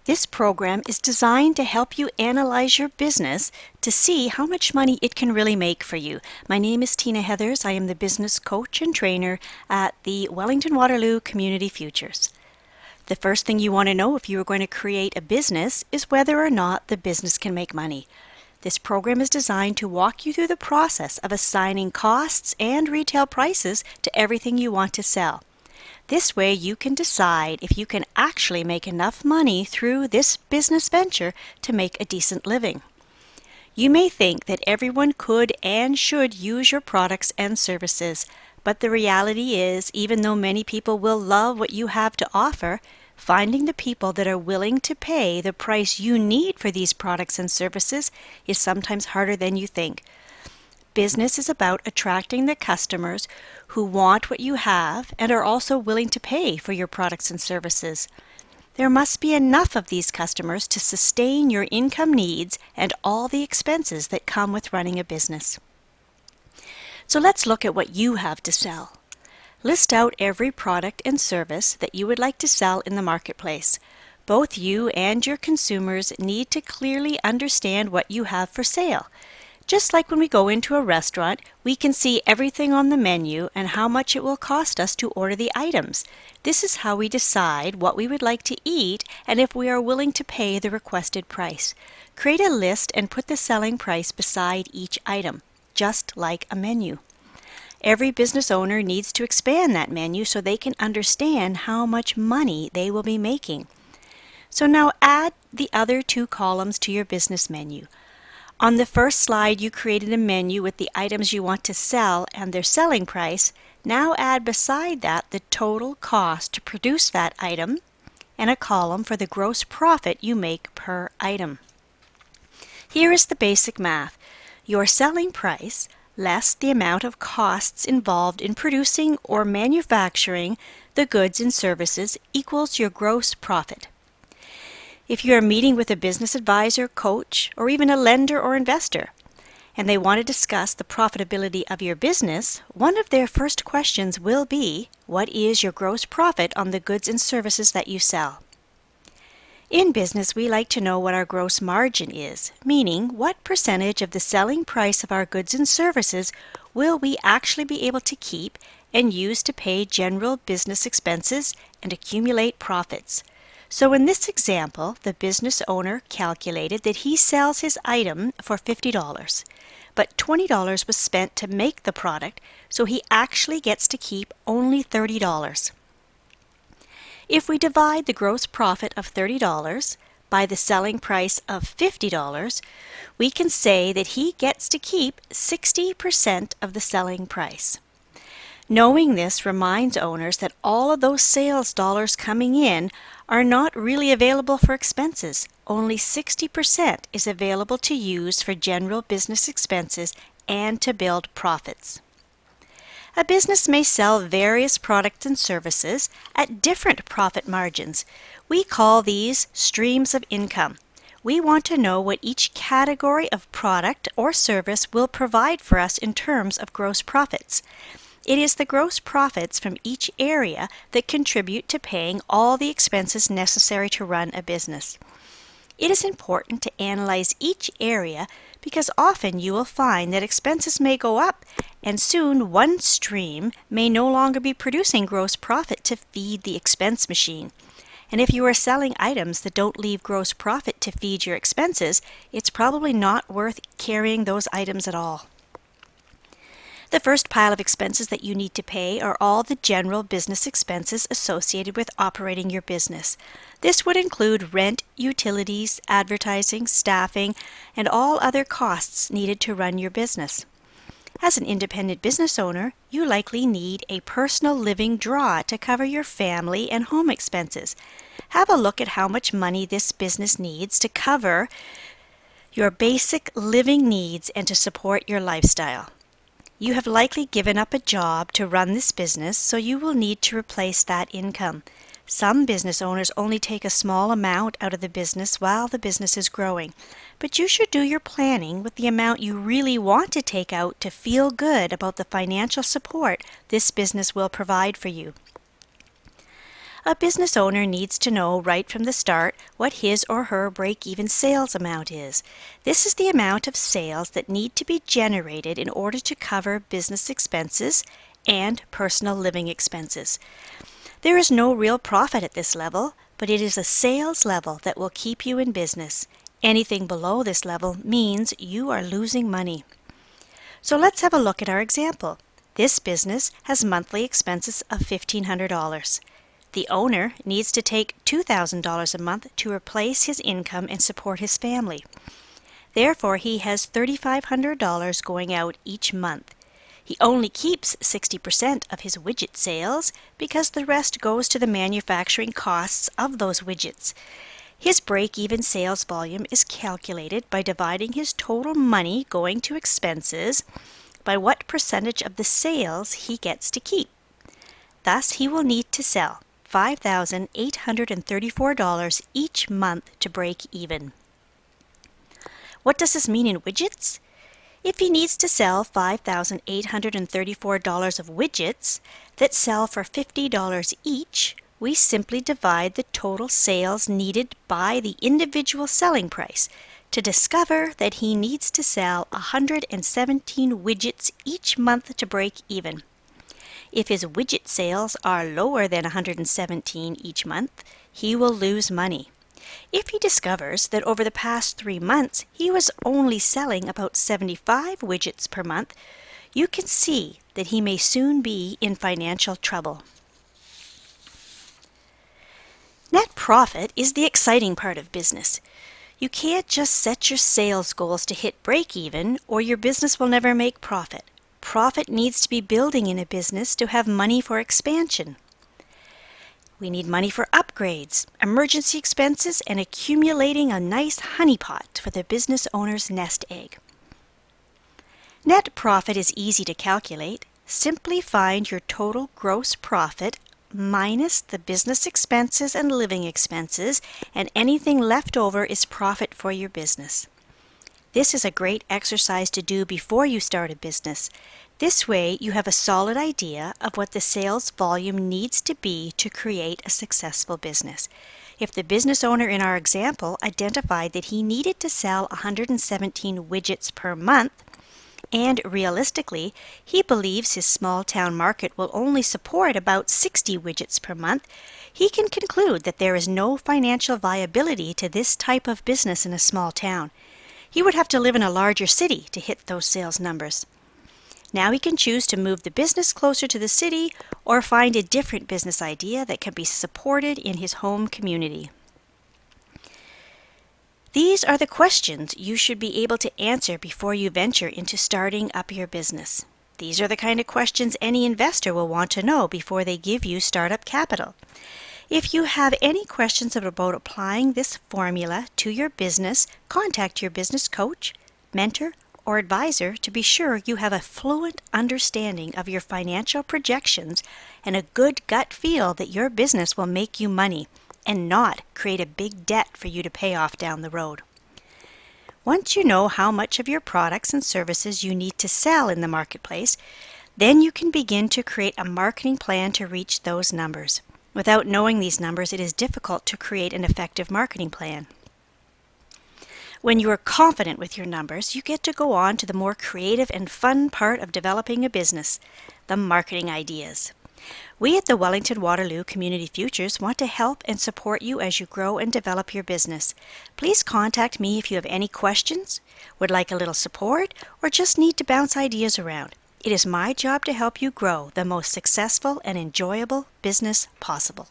This program is designed to help you analyze your business to see how much money it can really make for you. My name is Tina Heathers. I am the business coach and trainer at the Wellington Waterloo Community Futures. The first thing you want to know if you are going to create a business is whether or not the business can make money. This program is designed to walk you through the process of assigning costs and retail prices to everything you want to sell. This way you can decide if you can actually make enough money through this business venture to make a decent living. You may think that everyone could and should use your products and services, but the reality is, even though many people will love what you have to offer, finding the people that are willing to pay the price you need for these products and services is sometimes harder than you think. Business is about attracting the customers who want what you have and are also willing to pay for your products and services. There must be enough of these customers to sustain your income needs and all the expenses that come with running a business. So let's look at what you have to sell. List out every product and service that you would like to sell in the marketplace. Both you and your consumers need to clearly understand what you have for sale. Just like when we go into a restaurant, we can see everything on the menu and how much it will cost us to order the items. This is how we decide what we would like to eat and if we are willing to pay the requested price. Create a list and put the selling price beside each item, just like a menu. Every business owner needs to expand that menu so they can understand how much money they will be making. So now add the other two columns to your business menu. On the first slide, you created a menu with the items you want to sell and their selling price. Now add beside that the total cost to produce that item and a column for the gross profit you make per item. Here is the basic math. Your selling price less the amount of costs involved in producing or manufacturing the goods and services equals your gross profit. If you are meeting with a business advisor, coach, or even a lender or investor, and they want to discuss the profitability of your business, one of their first questions will be, what is your gross profit on the goods and services that you sell? In business, we like to know what our gross margin is, meaning what percentage of the selling price of our goods and services will we actually be able to keep and use to pay general business expenses and accumulate profits. So in this example, the business owner calculated that he sells his item for $50, but $20 was spent to make the product, so he actually gets to keep only $30. If we divide the gross profit of $30 by the selling price of $50, we can say that he gets to keep 60% of the selling price. Knowing this reminds owners that all of those sales dollars coming in are not really available for expenses. Only 60% is available to use for general business expenses and to build profits. A business may sell various products and services at different profit margins. We call these streams of income. We want to know what each category of product or service will provide for us in terms of gross profits. It is the gross profits from each area that contribute to paying all the expenses necessary to run a business. It is important to analyze each area because often you will find that expenses may go up and soon one stream may no longer be producing gross profit to feed the expense machine. And if you are selling items that don't leave gross profit to feed your expenses, it's probably not worth carrying those items at all. The first pile of expenses that you need to pay are all the general business expenses associated with operating your business. This would include rent, utilities, advertising, staffing, and all other costs needed to run your business. As an independent business owner, you likely need a personal living draw to cover your family and home expenses. Have a look at how much money this business needs to cover your basic living needs and to support your lifestyle. You have likely given up a job to run this business, so you will need to replace that income. Some business owners only take a small amount out of the business while the business is growing, but you should do your planning with the amount you really want to take out to feel good about the financial support this business will provide for you. A business owner needs to know right from the start what his or her break-even sales amount is. This is the amount of sales that need to be generated in order to cover business expenses and personal living expenses. There is no real profit at this level, but it is a sales level that will keep you in business. Anything below this level means you are losing money. So let's have a look at our example. This business has monthly expenses of $1,500. The owner needs to take $2,000 a month to replace his income and support his family. Therefore, he has $3,500 going out each month. He only keeps 60% of his widget sales because the rest goes to the manufacturing costs of those widgets. His break-even sales volume is calculated by dividing his total money going to expenses by what percentage of the sales he gets to keep. Thus, he will need to sell $5,834 each month to break even. What does this mean in widgets? If he needs to sell $5,834 of widgets that sell for $50 each, we simply divide the total sales needed by the individual selling price to discover that he needs to sell 117 widgets each month to break even. If his widget sales are lower than 117 each month, he will lose money. If he discovers that over the past 3 months he was only selling about 75 widgets per month, you can see that he may soon be in financial trouble. Net profit is the exciting part of business. You can't just set your sales goals to hit break-even or your business will never make profit. Profit needs to be building in a business to have money for expansion. We need money for upgrades, emergency expenses, and accumulating a nice honeypot for the business owner's nest egg. Net profit is easy to calculate. Simply find your total gross profit minus the business expenses and living expenses, and anything left over is profit for your business. This is a great exercise to do before you start a business. This way you have a solid idea of what the sales volume needs to be to create a successful business. If the business owner in our example identified that he needed to sell 117 widgets per month, and realistically he believes his small town market will only support about 60 widgets per month, he can conclude that there is no financial viability to this type of business in a small town. He would have to live in a larger city to hit those sales numbers. Now he can choose to move the business closer to the city or find a different business idea that can be supported in his home community. These are the questions you should be able to answer before you venture into starting up your business. These are the kind of questions any investor will want to know before they give you startup capital. If you have any questions about applying this formula to your business, contact your business coach, mentor, or advisor to be sure you have a fluent understanding of your financial projections and a good gut feel that your business will make you money and not create a big debt for you to pay off down the road. Once you know how much of your products and services you need to sell in the marketplace, then you can begin to create a marketing plan to reach those numbers. Without knowing these numbers, it is difficult to create an effective marketing plan. When you are confident with your numbers, you get to go on to the more creative and fun part of developing a business, the marketing ideas. We at the Wellington Waterloo Community Futures want to help and support you as you grow and develop your business. Please contact me if you have any questions, would like a little support, or just need to bounce ideas around. It is my job to help you grow the most successful and enjoyable business possible.